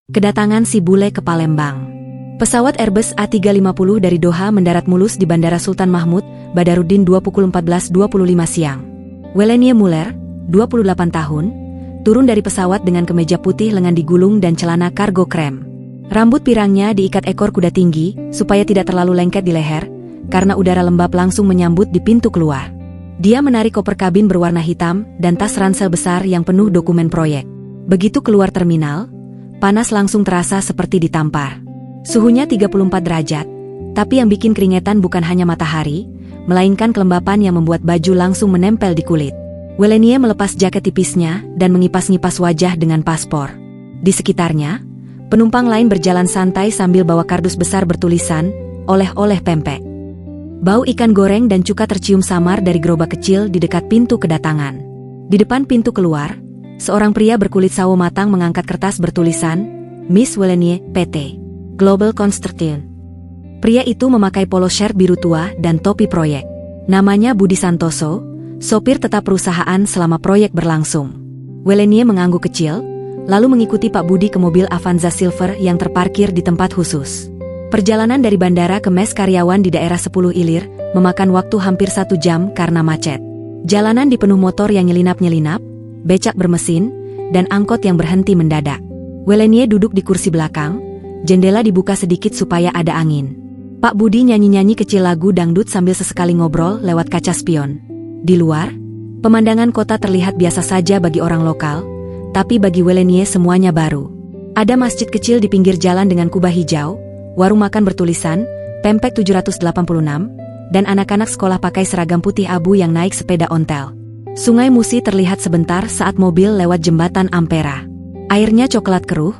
Kedatangan si bule ke Palembang. Pesawat Airbus A350 dari Doha mendarat mulus di Bandara Sultan Mahmud, Badarudin pukul 14.25 siang. Welenie Muller, 28 tahun, turun dari pesawat dengan kemeja putih lengan digulung dan celana kargo krem. Rambut pirangnya diikat ekor kuda tinggi, supaya tidak terlalu lengket di leher, karena udara lembab langsung menyambut di pintu keluar. Dia menarik koper kabin berwarna hitam dan tas ransel besar yang penuh dokumen proyek. Begitu keluar terminal, panas langsung terasa seperti ditampar. Suhunya 34 derajat, tapi yang bikin keringetan bukan hanya matahari, melainkan kelembapan yang membuat baju langsung menempel di kulit. Welenie melepas jaket tipisnya dan mengipas-ngipas wajah dengan paspor. Di sekitarnya, penumpang lain berjalan santai sambil bawa kardus besar bertulisan, oleh-oleh pempek. Bau ikan goreng dan cuka tercium samar dari gerobak kecil di dekat pintu kedatangan. Di depan pintu keluar, seorang pria berkulit sawo matang mengangkat kertas bertulisan, Miss Welenie, PT. Global Construction. Pria itu memakai polo shirt biru tua dan topi proyek. Namanya Budi Santoso, sopir tetap perusahaan selama proyek berlangsung. Welenie mengangguk kecil, lalu mengikuti Pak Budi ke mobil Avanza Silver yang terparkir di tempat khusus. Perjalanan dari bandara ke mes karyawan di daerah 10 Ilir memakan waktu hampir 1 jam karena macet. Jalanan dipenuh motor yang nyelinap-nyelinap, becak bermesin, dan angkot yang berhenti mendadak. Welenie duduk di kursi belakang, jendela dibuka sedikit supaya ada angin. Pak Budi nyanyi-nyanyi kecil lagu dangdut sambil sesekali ngobrol lewat kaca spion. Di luar, pemandangan kota terlihat biasa saja bagi orang lokal, tapi bagi Welenie semuanya baru. Ada masjid kecil di pinggir jalan dengan kubah hijau, warung makan bertulisan, Pempek 786, dan anak-anak sekolah pakai seragam putih abu yang naik sepeda ontel. Sungai Musi terlihat sebentar saat mobil lewat jembatan Ampera. Airnya coklat keruh,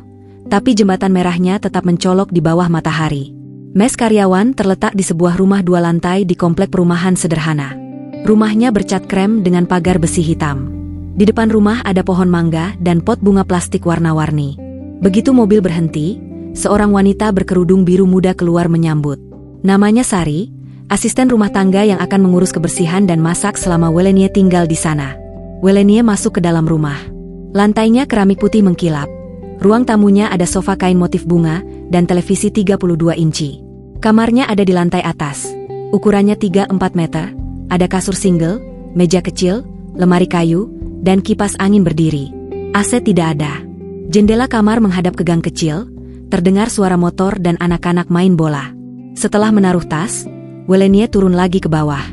tapi jembatan merahnya tetap mencolok di bawah matahari. Mes karyawan terletak di sebuah rumah 2 lantai di komplek perumahan sederhana. Rumahnya bercat krem dengan pagar besi hitam. Di depan rumah ada pohon mangga dan pot bunga plastik warna-warni. Begitu mobil berhenti, seorang wanita berkerudung biru muda keluar menyambut. Namanya Sari, asisten rumah tangga yang akan mengurus kebersihan dan masak selama Welenie tinggal di sana. Welenie masuk ke dalam rumah. Lantainya keramik putih mengkilap. Ruang tamunya ada sofa kain motif bunga dan televisi 32 inci. Kamarnya ada di lantai atas. Ukurannya 3-4 meter, ada kasur single, meja kecil, lemari kayu, dan kipas angin berdiri. AC tidak ada. Jendela kamar menghadap ke gang kecil, terdengar suara motor dan anak-anak main bola. Setelah menaruh tas, Welenie turun lagi ke bawah.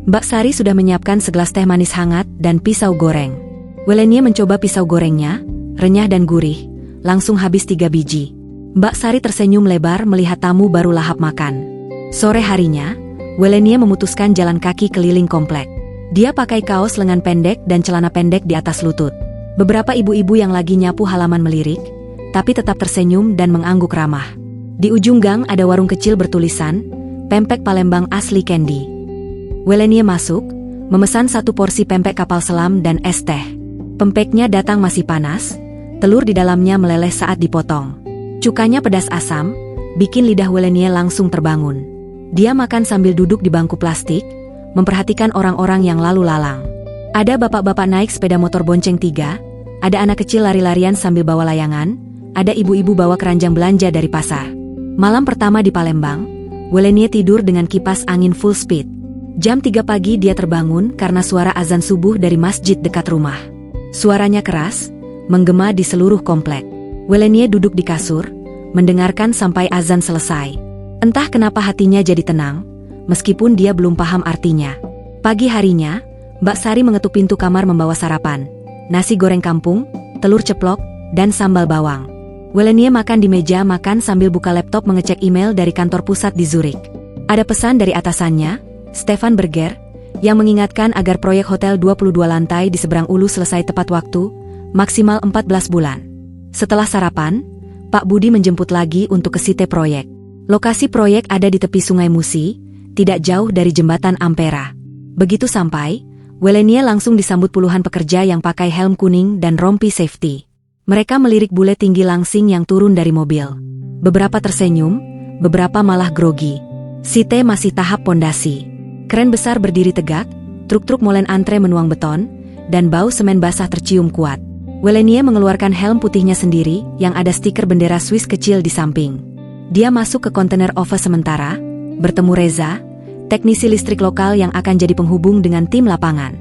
Mbak Sari sudah menyiapkan segelas teh manis hangat dan pisau goreng. Welenie mencoba pisau gorengnya, renyah dan gurih, langsung habis 3 biji. Mbak Sari tersenyum lebar melihat tamu baru lahap makan. Sore harinya, Welenie memutuskan jalan kaki keliling komplek. Dia pakai kaos lengan pendek dan celana pendek di atas lutut. Beberapa ibu-ibu yang lagi nyapu halaman melirik, tapi tetap tersenyum dan mengangguk ramah. Di ujung gang ada warung kecil bertulisan, Pempek Palembang asli candy. Welenie masuk, memesan 1 porsi pempek kapal selam dan es teh. Pempeknya datang masih panas, telur di dalamnya meleleh saat dipotong. Cukanya pedas asam, bikin lidah Welenie langsung terbangun. Dia makan sambil duduk di bangku plastik, memperhatikan orang-orang yang lalu lalang. Ada bapak-bapak naik sepeda motor bonceng 3, ada anak kecil lari-larian sambil bawa layangan, ada ibu-ibu bawa keranjang belanja dari pasar. Malam pertama di Palembang, Welenie tidur dengan kipas angin full speed. Jam 3 pagi dia terbangun karena suara azan subuh dari masjid dekat rumah. Suaranya keras, menggema di seluruh komplek. Welenie duduk di kasur, mendengarkan sampai azan selesai. Entah kenapa hatinya jadi tenang, meskipun dia belum paham artinya. Pagi harinya, Mbak Sari mengetuk pintu kamar membawa sarapan. Nasi goreng kampung, telur ceplok, dan sambal bawang. Welenie makan di meja makan sambil buka laptop mengecek email dari kantor pusat di Zurich. Ada pesan dari atasannya, Stefan Berger, yang mengingatkan agar proyek hotel 22 lantai di seberang Ulu selesai tepat waktu, maksimal 14 bulan. Setelah sarapan, Pak Budi menjemput lagi untuk ke site proyek. Lokasi proyek ada di tepi Sungai Musi, tidak jauh dari jembatan Ampera. Begitu sampai, Welenie langsung disambut puluhan pekerja yang pakai helm kuning dan rompi safety. Mereka melirik bule tinggi langsing yang turun dari mobil. Beberapa tersenyum, beberapa malah grogi. Site masih tahap pondasi. Kren besar berdiri tegak, truk-truk molen antre menuang beton, dan bau semen basah tercium kuat. Welenie mengeluarkan helm putihnya sendiri yang ada stiker bendera Swiss kecil di samping. Dia masuk ke kontainer office sementara, bertemu Reza, teknisi listrik lokal yang akan jadi penghubung dengan tim lapangan.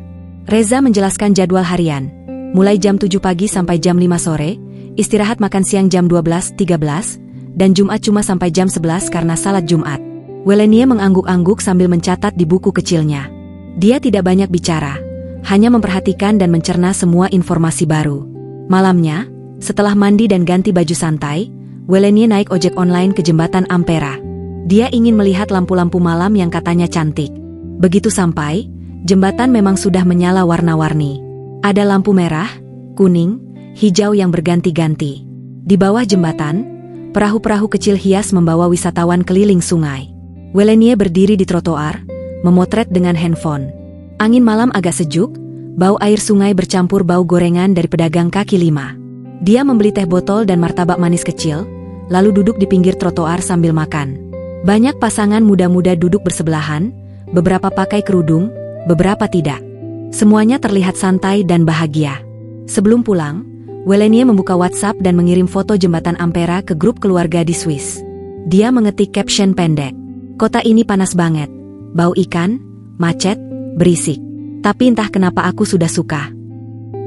Reza menjelaskan jadwal harian, mulai jam 7 pagi sampai jam 5 sore, istirahat makan siang jam 12.13, dan Jumat cuma sampai jam 11 karena salat Jumat. Welenie mengangguk-angguk sambil mencatat di buku kecilnya. Dia tidak banyak bicara, hanya memperhatikan dan mencerna semua informasi baru. Malamnya, setelah mandi dan ganti baju santai, Welenie naik ojek online ke jembatan Ampera. Dia ingin melihat lampu-lampu malam yang katanya cantik. Begitu sampai, jembatan memang sudah menyala warna-warni. Ada lampu merah, kuning, hijau yang berganti-ganti. Di bawah jembatan, perahu-perahu kecil hias membawa wisatawan keliling sungai. Welenie berdiri di trotoar, memotret dengan handphone. Angin malam agak sejuk, bau air sungai bercampur bau gorengan dari pedagang kaki lima. Dia membeli teh botol dan martabak manis kecil, lalu duduk di pinggir trotoar sambil makan. Banyak pasangan muda-muda duduk bersebelahan, beberapa pakai kerudung, beberapa tidak. Semuanya terlihat santai dan bahagia. Sebelum pulang, Welenie membuka WhatsApp dan mengirim foto jembatan Ampera ke grup keluarga di Swiss. Dia mengetik caption pendek. Kota ini panas banget, bau ikan, macet, berisik. Tapi entah kenapa aku sudah suka.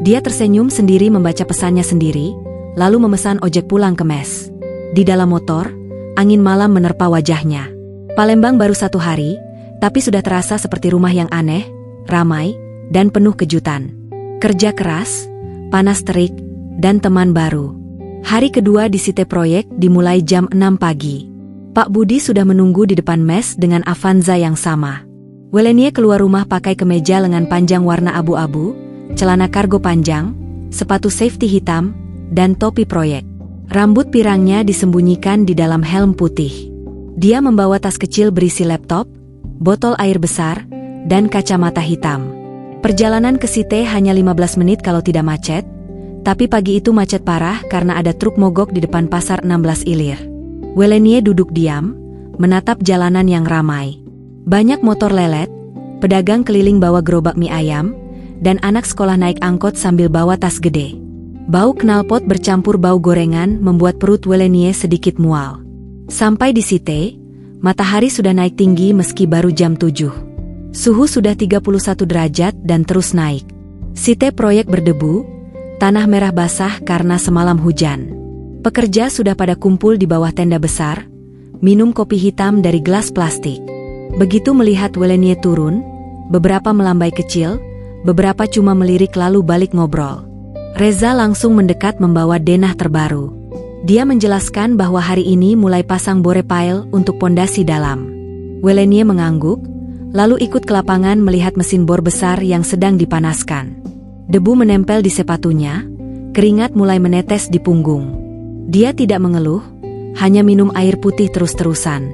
Dia tersenyum sendiri membaca pesannya sendiri, lalu memesan ojek pulang ke mes. Di dalam motor, angin malam menerpa wajahnya. Palembang baru 1 hari, tapi sudah terasa seperti rumah yang aneh, ramai, dan penuh kejutan. Kerja keras, panas terik, dan teman baru. Hari kedua di Cité Proyek dimulai jam 6 pagi. Pak Budi sudah menunggu di depan mes dengan Avanza yang sama. Welenie keluar rumah pakai kemeja lengan panjang warna abu-abu, celana kargo panjang, sepatu safety hitam, dan topi proyek. Rambut pirangnya disembunyikan di dalam helm putih. Dia membawa tas kecil berisi laptop, botol air besar, dan kacamata hitam. Perjalanan ke Cité hanya 15 menit kalau tidak macet, tapi pagi itu macet parah karena ada truk mogok di depan pasar 16 Ilir. Welenie duduk diam, menatap jalanan yang ramai. Banyak motor lelet, pedagang keliling bawa gerobak mie ayam, dan anak sekolah naik angkot sambil bawa tas gede. Bau knalpot bercampur bau gorengan membuat perut Welenie sedikit mual. Sampai di Cité, matahari sudah naik tinggi meski baru jam 7. Suhu sudah 31 derajat dan terus naik. Cité Proyek berdebu, tanah merah basah karena semalam hujan. Pekerja sudah pada kumpul di bawah tenda besar, minum kopi hitam dari gelas plastik. Begitu melihat Welenie turun, beberapa melambai kecil, beberapa cuma melirik lalu balik ngobrol. Reza langsung mendekat membawa denah terbaru. Dia menjelaskan bahwa hari ini mulai pasang bore pile untuk pondasi dalam. Welenie mengangguk, lalu ikut ke lapangan melihat mesin bor besar yang sedang dipanaskan. Debu menempel di sepatunya, keringat mulai menetes di punggung. Dia tidak mengeluh, hanya minum air putih terus-terusan.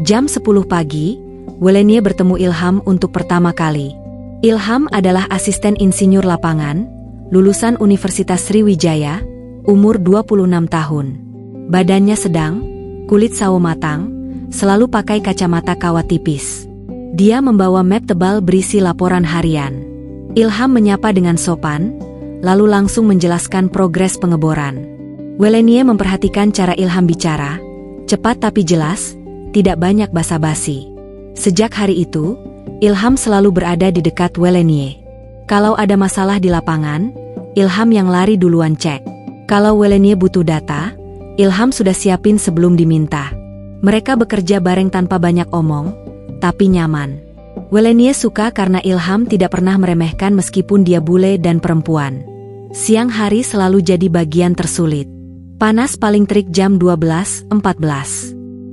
Jam 10 pagi, Welenie bertemu Ilham untuk pertama kali. Ilham adalah asisten insinyur lapangan, lulusan Universitas Sriwijaya, umur 26 tahun. Badannya sedang, kulit sawo matang, selalu pakai kacamata kawat tipis. Dia membawa map tebal berisi laporan harian. Ilham menyapa dengan sopan, lalu langsung menjelaskan progres pengeboran. Welenie memperhatikan cara Ilham bicara, cepat tapi jelas, tidak banyak basa-basi. Sejak hari itu, Ilham selalu berada di dekat Welenie. Kalau ada masalah di lapangan, Ilham yang lari duluan cek. Kalau Welenie butuh data, Ilham sudah siapin sebelum diminta. Mereka bekerja bareng tanpa banyak omong, tapi nyaman. Welenie suka karena Ilham tidak pernah meremehkan meskipun dia bule dan perempuan. Siang hari selalu jadi bagian tersulit. Panas paling terik jam 12.14.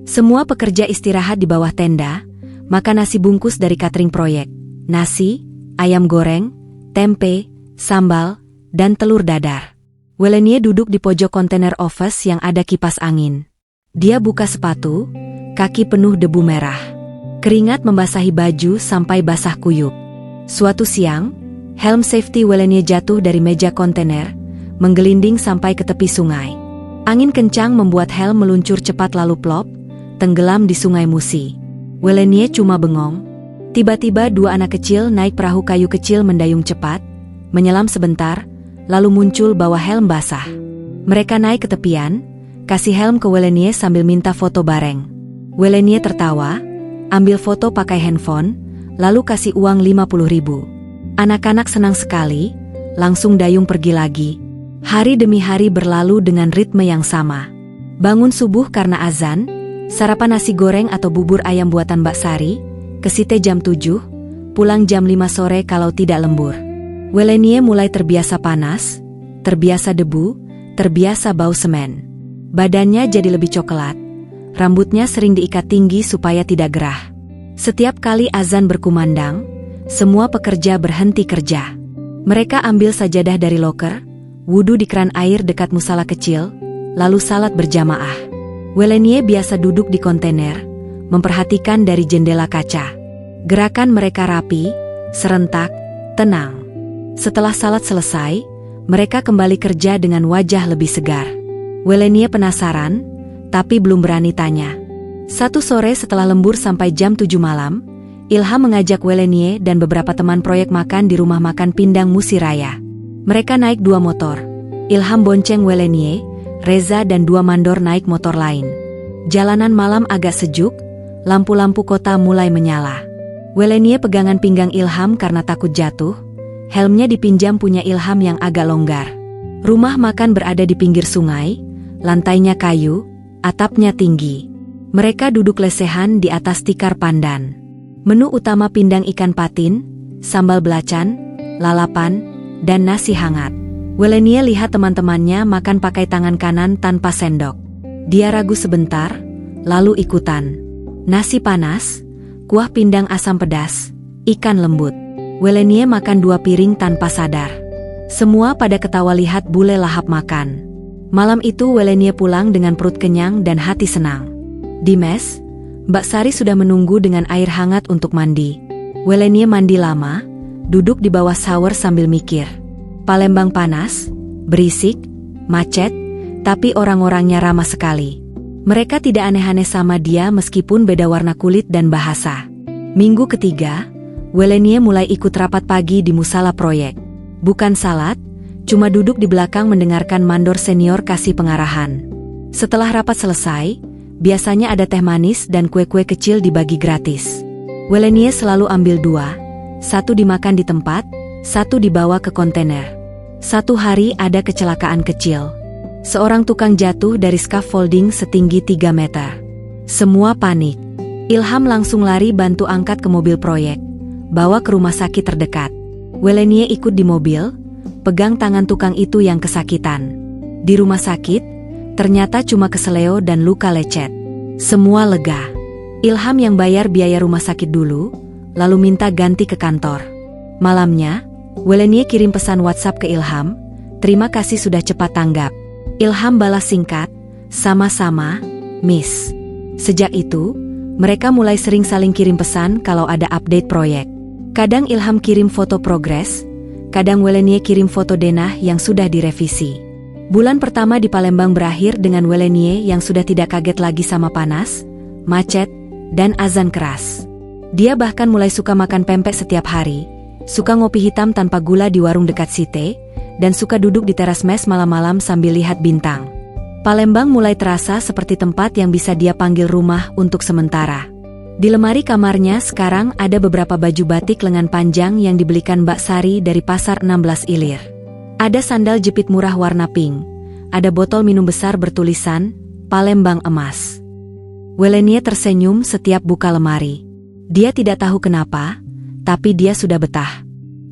Semua pekerja istirahat di bawah tenda, makan nasi bungkus dari catering proyek, nasi, ayam goreng, tempe, sambal, dan telur dadar. Welenie duduk di pojok kontainer office yang ada kipas angin. Dia buka sepatu, kaki penuh debu merah. Keringat membasahi baju sampai basah kuyup. Suatu siang, helm safety Welenie jatuh dari meja kontainer, menggelinding sampai ke tepi sungai. Angin kencang membuat helm meluncur cepat lalu plop, tenggelam di sungai Musi. Welenie cuma bengong. Tiba-tiba 2 anak kecil naik perahu kayu kecil mendayung cepat, menyelam sebentar, lalu muncul bawa helm basah. Mereka naik ke tepian, kasih helm ke Welenie sambil minta foto bareng. Welenie tertawa, ambil foto pakai handphone, lalu kasih uang 50.000. Anak-anak senang sekali, langsung dayung pergi lagi. Hari demi hari berlalu dengan ritme yang sama. Bangun subuh karena azan, sarapan nasi goreng atau bubur ayam buatan Mbak Sari, ke Site jam 7, pulang jam 5 sore kalau tidak lembur. Welenie mulai terbiasa panas, terbiasa debu, terbiasa bau semen. Badannya jadi lebih coklat, rambutnya sering diikat tinggi supaya tidak gerah. Setiap kali azan berkumandang, semua pekerja berhenti kerja. Mereka ambil sajadah dari loker, wudu di keran air dekat musala kecil, lalu salat berjamaah. Welenie biasa duduk di kontainer, memperhatikan dari jendela kaca. Gerakan mereka rapi, serentak, tenang. Setelah salat selesai, mereka kembali kerja dengan wajah lebih segar. Welenie penasaran, tapi belum berani tanya. Satu sore setelah lembur sampai jam 7 malam, Ilham mengajak Welenie dan beberapa teman proyek makan di rumah makan Pindang Musiraya. Mereka naik 2 motor. Ilham bonceng Welenie, Reza dan 2 mandor naik motor lain. Jalanan malam agak sejuk, lampu-lampu kota mulai menyala. Welenie pegangan pinggang Ilham karena takut jatuh, helmnya dipinjam punya Ilham yang agak longgar. Rumah makan berada di pinggir sungai, lantainya kayu, atapnya tinggi. Mereka duduk lesehan di atas tikar pandan. Menu utama pindang ikan patin, sambal belacan, lalapan, dan nasi hangat. Welenie lihat teman-temannya makan pakai tangan kanan tanpa sendok. Dia ragu sebentar, lalu ikutan. Nasi panas, kuah pindang asam pedas, ikan lembut. Welenie makan 2 piring tanpa sadar. Semua pada ketawa lihat bule lahap makan. Malam itu Welenie pulang dengan perut kenyang dan hati senang. Di mes, Mbak Sari sudah menunggu dengan air hangat untuk mandi. Welenie mandi lama, duduk di bawah shower sambil mikir. Palembang panas, berisik, macet, tapi orang-orangnya ramah sekali. Mereka tidak aneh-aneh sama dia meskipun beda warna kulit dan bahasa. Minggu ketiga, Welenie mulai ikut rapat pagi di musala proyek. Bukan salat, cuma duduk di belakang mendengarkan mandor senior kasih pengarahan. Setelah rapat selesai, biasanya ada teh manis dan kue-kue kecil dibagi gratis. Welenie selalu ambil 2, 1 dimakan di tempat, 1 dibawa ke kontainer. Satu hari ada kecelakaan kecil. Seorang tukang jatuh dari scaffolding setinggi 3 meter. Semua panik. Ilham langsung lari bantu angkat ke mobil proyek, bawa ke rumah sakit terdekat. Welenie ikut di mobil, pegang tangan tukang itu yang kesakitan. Di rumah sakit, ternyata cuma keseleo dan luka lecet. Semua lega. Ilham yang bayar biaya rumah sakit dulu, lalu minta ganti ke kantor. Malamnya, Welenie kirim pesan WhatsApp ke Ilham, "Terima kasih sudah cepat tanggap." Ilham balas singkat, "Sama-sama, Miss." Sejak itu, mereka mulai sering saling kirim pesan kalau ada update proyek. Kadang Ilham kirim foto progres, kadang Welenie kirim foto denah yang sudah direvisi. Bulan pertama di Palembang berakhir dengan Welenie yang sudah tidak kaget lagi sama panas, macet, dan azan keras. Dia bahkan mulai suka makan pempek setiap hari, suka ngopi hitam tanpa gula di warung dekat Site, dan suka duduk di teras mes malam-malam sambil lihat bintang. Palembang mulai terasa seperti tempat yang bisa dia panggil rumah untuk sementara. Di lemari kamarnya sekarang ada beberapa baju batik lengan panjang yang dibelikan Mbak Sari dari pasar 16 Ilir. Ada sandal jepit murah warna pink. Ada botol minum besar bertulisan Palembang Emas. Welenie tersenyum setiap buka lemari. Dia tidak tahu kenapa, tapi dia sudah betah.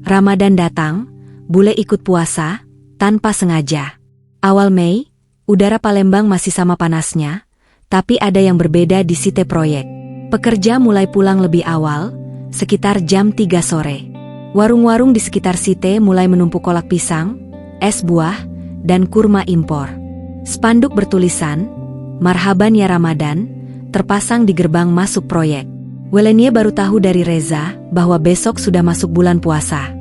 Ramadan datang, bule ikut puasa, tanpa sengaja. Awal Mei, udara Palembang masih sama panasnya, tapi ada yang berbeda di Site proyek. Pekerja mulai pulang lebih awal, sekitar jam 3 sore. Warung-warung di sekitar Site mulai menumpuk kolak pisang, es buah, dan kurma impor. Spanduk bertulisan, "Marhaban ya Ramadan," terpasang di gerbang masuk proyek. Welenie baru tahu dari Reza bahwa besok sudah masuk bulan puasa.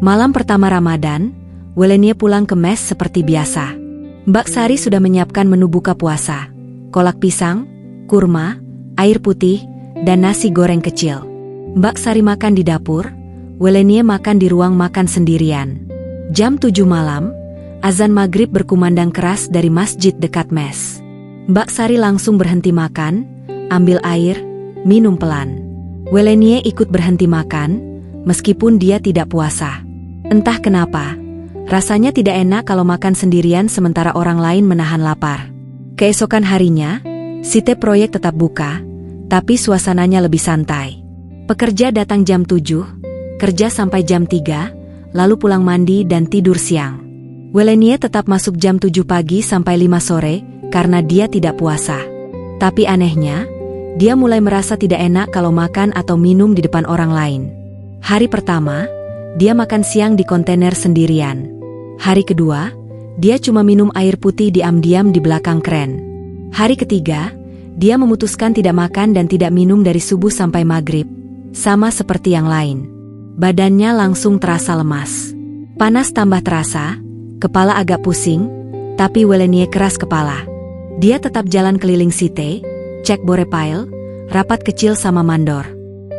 Malam pertama Ramadan, Welenie pulang ke mes seperti biasa. Mbak Sari sudah menyiapkan menu buka puasa. Kolak pisang, kurma, air putih, dan nasi goreng kecil. Mbak Sari makan di dapur, Welenie makan di ruang makan sendirian. Jam 7 malam, Azan maghrib berkumandang keras dari masjid dekat mes. Mbak Sari langsung berhenti makan, ambil air, minum pelan. Welenie ikut berhenti makan, meskipun dia tidak puasa. Entah kenapa, rasanya tidak enak kalau makan sendirian sementara orang lain menahan lapar. Keesokan harinya, Site proyek tetap buka, tapi suasananya lebih santai. Pekerja datang jam 7, kerja sampai jam 3, lalu pulang mandi dan tidur siang. Welenie tetap masuk jam 7 pagi sampai 5 sore karena dia tidak puasa. Tapi anehnya, dia mulai merasa tidak enak kalau makan atau minum di depan orang lain. Hari pertama, dia makan siang di kontainer sendirian. Hari kedua, dia cuma minum air putih diam-diam di belakang kren. Hari ketiga, dia memutuskan tidak makan dan tidak minum dari subuh sampai maghrib. Sama seperti yang lain. Badannya langsung terasa lemas. Panas tambah terasa, kepala agak pusing, tapi Welenie keras kepala. Dia tetap jalan keliling Site, cek borepile, rapat kecil sama mandor.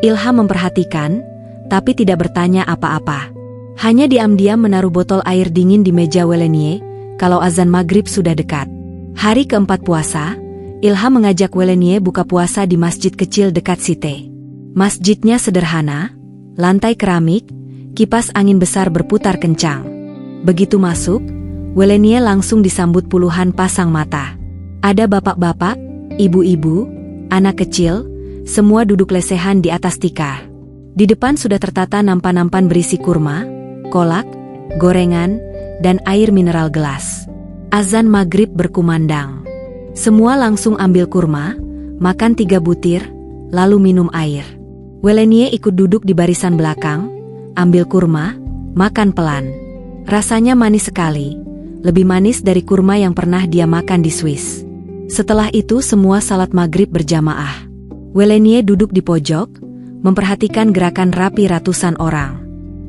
Ilham memperhatikan, tapi tidak bertanya apa-apa. Hanya diam-diam menaruh botol air dingin di meja Welenie, kalau azan maghrib sudah dekat. Hari keempat puasa, Ilham mengajak Welenie buka puasa di masjid kecil dekat Site. Masjidnya sederhana, lantai keramik, kipas angin besar berputar kencang. Begitu masuk, Welenie langsung disambut puluhan pasang mata. Ada bapak-bapak, ibu-ibu, anak kecil, semua duduk lesehan di atas tikar. Di depan sudah tertata nampan-nampan berisi kurma, kolak, gorengan, dan air mineral gelas. Azan maghrib berkumandang. Semua langsung ambil kurma, makan 3 butir, lalu minum air. Welenie ikut duduk di barisan belakang, ambil kurma, makan pelan. Rasanya manis sekali, lebih manis dari kurma yang pernah dia makan di Swiss. Setelah itu semua salat maghrib berjamaah. Welenie duduk di pojok, memperhatikan gerakan rapi ratusan orang.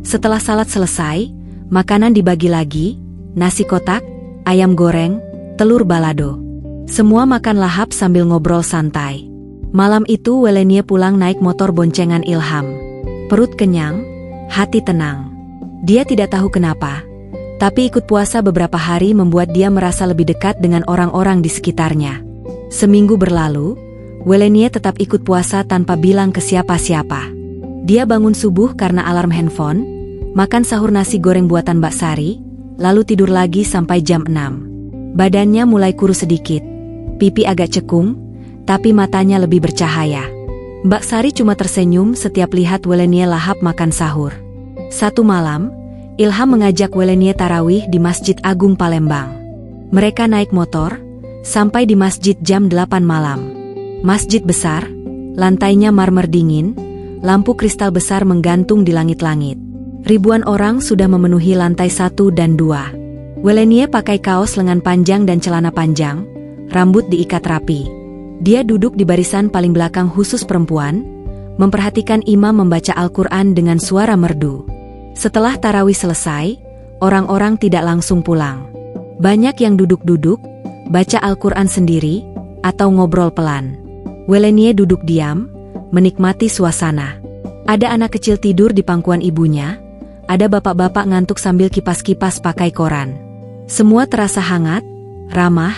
Setelah salat selesai, makanan dibagi lagi, nasi kotak, ayam goreng, telur balado. Semua makan lahap sambil ngobrol santai. Malam itu Welenie pulang naik motor boncengan Ilham. Perut kenyang, hati tenang. Dia tidak tahu kenapa, tapi ikut puasa beberapa hari membuat dia merasa lebih dekat dengan orang-orang di sekitarnya. Seminggu berlalu, Welenie tetap ikut puasa tanpa bilang ke siapa-siapa. Dia bangun subuh karena alarm handphone, makan sahur nasi goreng buatan Mbak Sari, lalu tidur lagi sampai jam 6. Badannya mulai kurus sedikit, pipi agak cekung, tapi matanya lebih bercahaya. Mbak Sari cuma tersenyum setiap lihat Welenie lahap makan sahur. Satu malam, Ilham mengajak Welenie tarawih di Masjid Agung Palembang. Mereka naik motor, sampai di masjid jam 8 malam. Masjid besar, lantainya marmer dingin, lampu kristal besar menggantung di langit-langit. Ribuan orang sudah memenuhi lantai 1 dan 2. Welenie pakai kaos lengan panjang dan celana panjang, rambut diikat rapi. Dia duduk di barisan paling belakang khusus perempuan, memperhatikan imam membaca Al-Quran dengan suara merdu. Setelah tarawih selesai, orang-orang tidak langsung pulang. Banyak yang duduk-duduk, baca Al-Quran sendiri, atau ngobrol pelan. Welenie duduk diam, menikmati suasana. Ada anak kecil tidur di pangkuan ibunya, ada bapak-bapak ngantuk sambil kipas-kipas pakai koran. Semua terasa hangat, ramah,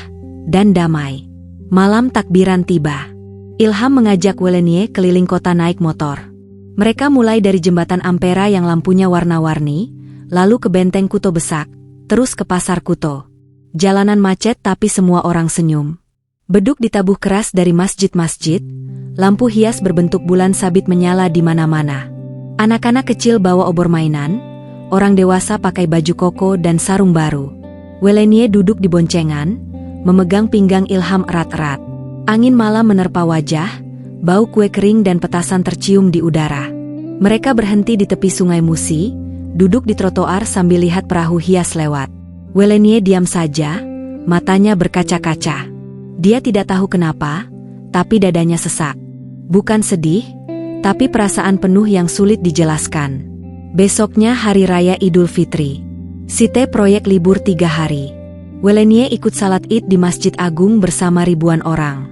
dan damai. Malam takbiran tiba. Ilham mengajak Welenie keliling kota naik motor. Mereka mulai dari jembatan Ampera yang lampunya warna-warni, lalu ke benteng Kuto Besak, terus ke pasar Kuto. Jalanan macet tapi semua orang senyum. Beduk ditabuh keras dari masjid-masjid, lampu hias berbentuk bulan sabit menyala di mana-mana. Anak-anak kecil bawa obor mainan, orang dewasa pakai baju koko dan sarung baru. Welenie duduk di boncengan, memegang pinggang Ilham erat-erat. Angin malam menerpa wajah, bau kue kering dan petasan tercium di udara. Mereka berhenti di tepi sungai Musi, duduk di trotoar sambil lihat perahu hias lewat. Welenie diam saja, matanya berkaca-kaca. Dia tidak tahu kenapa, tapi dadanya sesak. Bukan sedih, tapi perasaan penuh yang sulit dijelaskan. Besoknya hari raya Idul Fitri. Site proyek libur 3 hari. Welenie ikut salat Id di Masjid Agung bersama ribuan orang.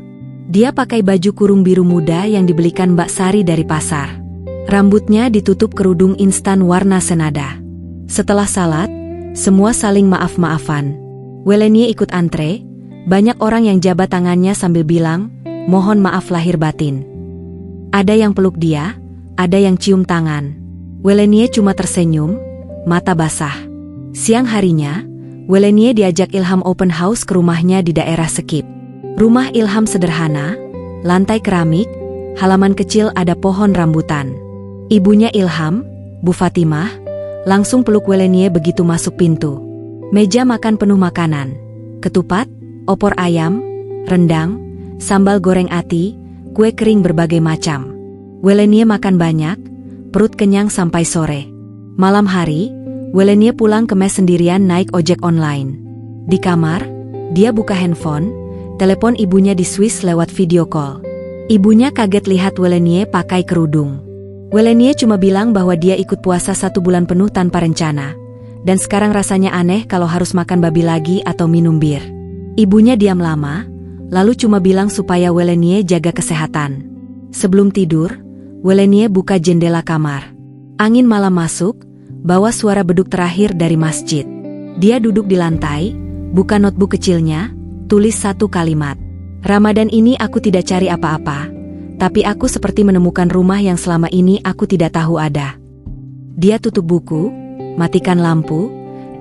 Dia pakai baju kurung biru muda yang dibelikan Mbak Sari dari pasar. Rambutnya ditutup kerudung instan warna senada. Setelah salat, Semua saling maaf-maafan. Welenie ikut antre, banyak orang yang jabat tangannya sambil bilang, mohon maaf lahir batin. Ada yang peluk dia, ada yang cium tangan. Welenie cuma tersenyum, mata basah. Siang harinya, Welenie diajak Ilham open house ke rumahnya di daerah Sekip. Rumah Ilham sederhana, lantai keramik, halaman kecil ada pohon rambutan. Ibunya Ilham, Bu Fatimah, langsung peluk Welenie begitu masuk pintu. Meja makan penuh makanan, ketupat, opor ayam, rendang, sambal goreng ati, kue kering berbagai macam. Welenie makan banyak, perut kenyang sampai sore. Malam hari, Welenie pulang ke mes sendirian naik ojek online. Di kamar, dia buka handphone, telepon ibunya di Swiss lewat video call. Ibunya kaget lihat Welenie pakai kerudung. Welenie cuma bilang bahwa dia ikut puasa 1 bulan penuh tanpa rencana, dan sekarang rasanya aneh kalau harus makan babi lagi atau minum bir. Ibunya diam lama, lalu cuma bilang supaya Welenie jaga kesehatan. Sebelum tidur, Welenie buka jendela kamar. Angin malam masuk, bawa suara beduk terakhir dari masjid. Dia duduk di lantai, buka notebook kecilnya, tulis 1 kalimat. Ramadan ini aku tidak cari apa-apa, tapi aku seperti menemukan rumah yang selama ini aku tidak tahu ada. Dia tutup buku, matikan lampu,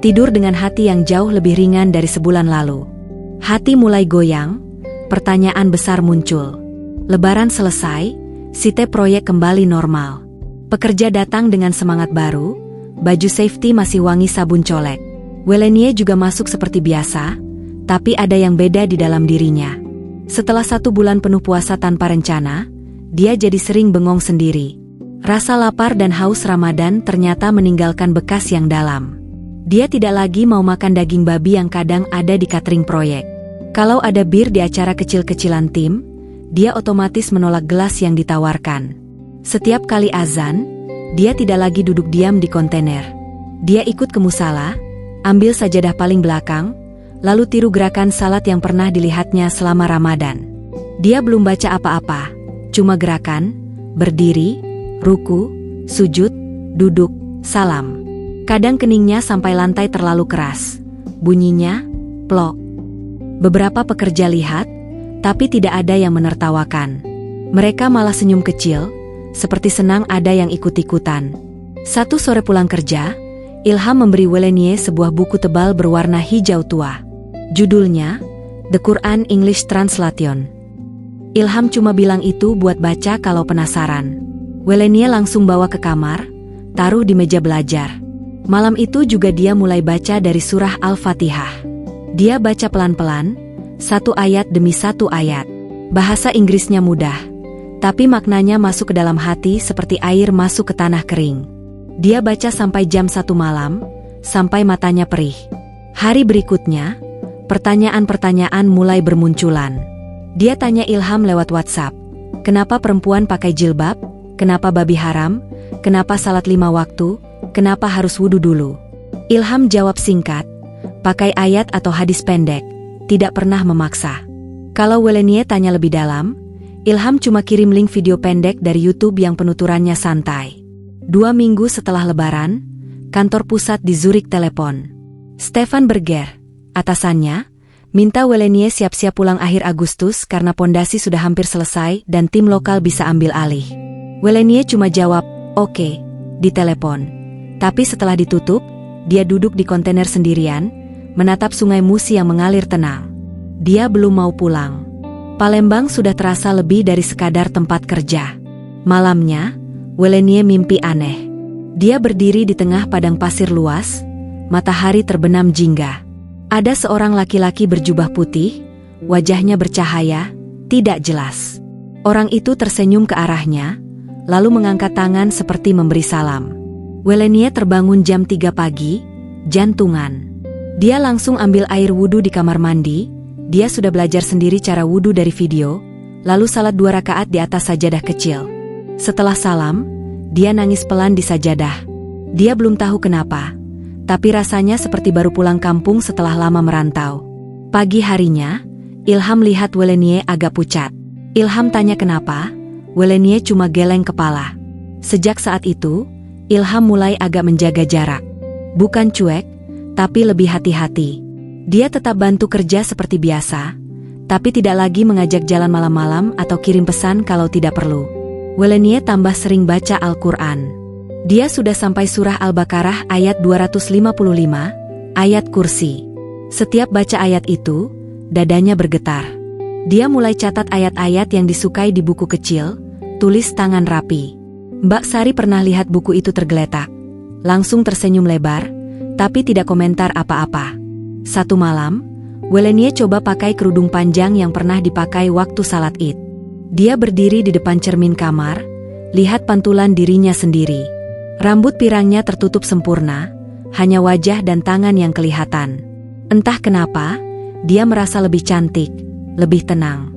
tidur dengan hati yang jauh lebih ringan dari sebulan lalu. Hati mulai goyang, pertanyaan besar muncul. Lebaran selesai, site proyek kembali normal. Pekerja datang dengan semangat baru, baju safety masih wangi sabun colek. Welenie juga masuk seperti biasa, tapi ada yang beda di dalam dirinya. Setelah 1 bulan penuh puasa tanpa rencana, dia jadi sering bengong sendiri. Rasa lapar dan haus Ramadan ternyata meninggalkan bekas yang dalam. Dia tidak lagi mau makan daging babi yang kadang ada di catering proyek. Kalau ada bir di acara kecil-kecilan tim, dia otomatis menolak gelas yang ditawarkan. Setiap kali azan, dia tidak lagi duduk diam di kontainer. Dia ikut ke musala, ambil sajadah paling belakang, lalu tiru gerakan salat yang pernah dilihatnya selama Ramadan. Dia belum baca apa-apa, cuma gerakan, berdiri, ruku, sujud, duduk, salam. Kadang keningnya sampai lantai terlalu keras. Bunyinya, plok. Beberapa pekerja lihat, tapi tidak ada yang menertawakan. Mereka malah senyum kecil, seperti senang ada yang ikut-ikutan. Satu sore pulang kerja, Ilham memberi Welenie sebuah buku tebal berwarna hijau tua. Judulnya, The Quran English Translation. Ilham cuma bilang itu buat baca kalau penasaran. Welenie langsung bawa ke kamar, taruh di meja belajar. Malam itu juga dia mulai baca dari surah Al-Fatihah. Dia baca pelan-pelan, 1 ayat demi 1 ayat. Bahasa Inggrisnya mudah, tapi maknanya masuk ke dalam hati seperti air masuk ke tanah kering. Dia baca sampai jam 1 malam, sampai matanya perih. Hari berikutnya, pertanyaan-pertanyaan mulai bermunculan. Dia tanya Ilham lewat WhatsApp, kenapa perempuan pakai jilbab, kenapa babi haram, kenapa salat 5 waktu, kenapa harus wudu dulu. Ilham jawab singkat, pakai ayat atau hadis pendek, tidak pernah memaksa. Kalau Welenie tanya lebih dalam, Ilham cuma kirim link video pendek dari YouTube yang penuturannya santai. 2 minggu setelah Lebaran, kantor pusat di Zurich telepon. Stefan Berger, atasannya, minta Welenie siap-siap pulang akhir Agustus karena pondasi sudah hampir selesai dan tim lokal bisa ambil alih. Welenie cuma jawab, oke, di telepon. Tapi setelah ditutup, dia duduk di kontainer sendirian, menatap sungai Musi yang mengalir tenang. Dia belum mau pulang. Palembang sudah terasa lebih dari sekadar tempat kerja. Malamnya, Welenie mimpi aneh. Dia berdiri di tengah padang pasir luas, matahari terbenam jingga. Ada seorang laki-laki berjubah putih, wajahnya bercahaya, tidak jelas. Orang itu tersenyum ke arahnya, lalu mengangkat tangan seperti memberi salam. Welenie terbangun jam 3 pagi, jantungan. Dia langsung ambil air wudu di kamar mandi. Dia sudah belajar sendiri cara wudu dari video, lalu salat 2 rakaat di atas sajadah kecil. Setelah salam, dia nangis pelan di sajadah. Dia belum tahu kenapa, tapi rasanya seperti baru pulang kampung setelah lama merantau. Pagi harinya, Ilham lihat Welenie agak pucat. Ilham tanya kenapa, Welenie cuma geleng kepala. Sejak saat itu, Ilham mulai agak menjaga jarak. Bukan cuek, tapi lebih hati-hati. Dia tetap bantu kerja seperti biasa, tapi tidak lagi mengajak jalan malam-malam atau kirim pesan kalau tidak perlu. Welenie tambah sering baca Al-Quran. Dia sudah sampai surah Al-Baqarah ayat 255, ayat kursi. Setiap baca ayat itu, dadanya bergetar. Dia mulai catat ayat-ayat yang disukai di buku kecil, tulis tangan rapi. Mbak Sari pernah lihat buku itu tergeletak. Langsung tersenyum lebar, tapi tidak komentar apa-apa. Satu malam, Welenie coba pakai kerudung panjang yang pernah dipakai waktu salat Id. Dia berdiri di depan cermin kamar, lihat pantulan dirinya sendiri. Rambut pirangnya tertutup sempurna, hanya wajah dan tangan yang kelihatan. Entah kenapa, dia merasa lebih cantik, lebih tenang.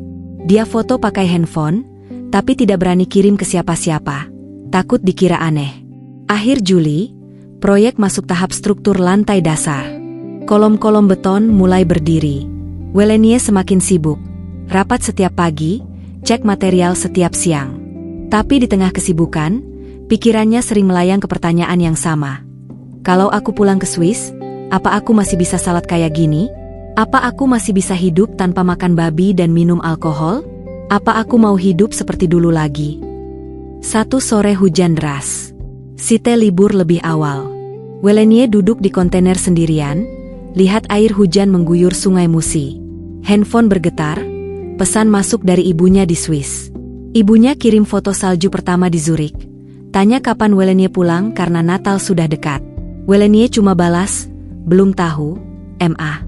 Dia foto pakai handphone, tapi tidak berani kirim ke siapa-siapa. Takut dikira aneh. Akhir Juli, proyek masuk tahap struktur lantai dasar. Kolom-kolom beton mulai berdiri. Welenie semakin sibuk. Rapat setiap pagi, cek material setiap siang. Tapi di tengah kesibukan, pikirannya sering melayang ke pertanyaan yang sama. Kalau aku pulang ke Swiss, apa aku masih bisa salat kayak gini? Apa aku masih bisa hidup tanpa makan babi dan minum alkohol? Apa aku mau hidup seperti dulu lagi? Satu sore hujan deras. Site libur lebih awal. Welenie duduk di kontainer sendirian, lihat air hujan mengguyur Sungai Musi. Handphone bergetar, pesan masuk dari ibunya di Swiss. Ibunya kirim foto salju pertama di Zurich. Tanya kapan Welenie pulang karena Natal sudah dekat. Welenie cuma balas, belum tahu, MA.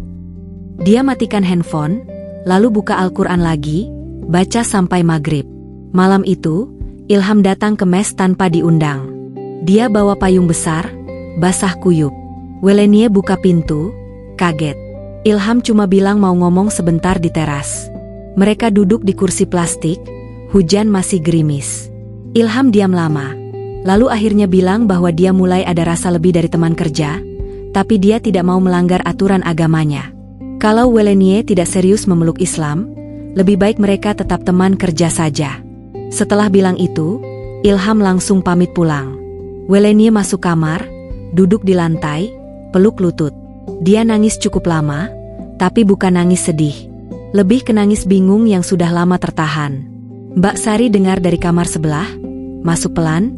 Dia matikan handphone, lalu buka Al-Quran lagi, baca sampai maghrib. Malam itu, Ilham datang ke mes tanpa diundang. Dia bawa payung besar, basah kuyup. Welenie buka pintu, kaget. Ilham cuma bilang mau ngomong sebentar di teras. Mereka duduk di kursi plastik, hujan masih gerimis. Ilham diam lama, lalu akhirnya bilang bahwa dia mulai ada rasa lebih dari teman kerja, tapi dia tidak mau melanggar aturan agamanya. Kalau Welenie tidak serius memeluk Islam, lebih baik mereka tetap teman kerja saja. Setelah bilang itu, Ilham langsung pamit pulang. Welenie masuk kamar, duduk di lantai, peluk lutut. Dia nangis cukup lama, tapi bukan nangis sedih. Lebih ke nangis bingung yang sudah lama tertahan. Mbak Sari dengar dari kamar sebelah, masuk pelan,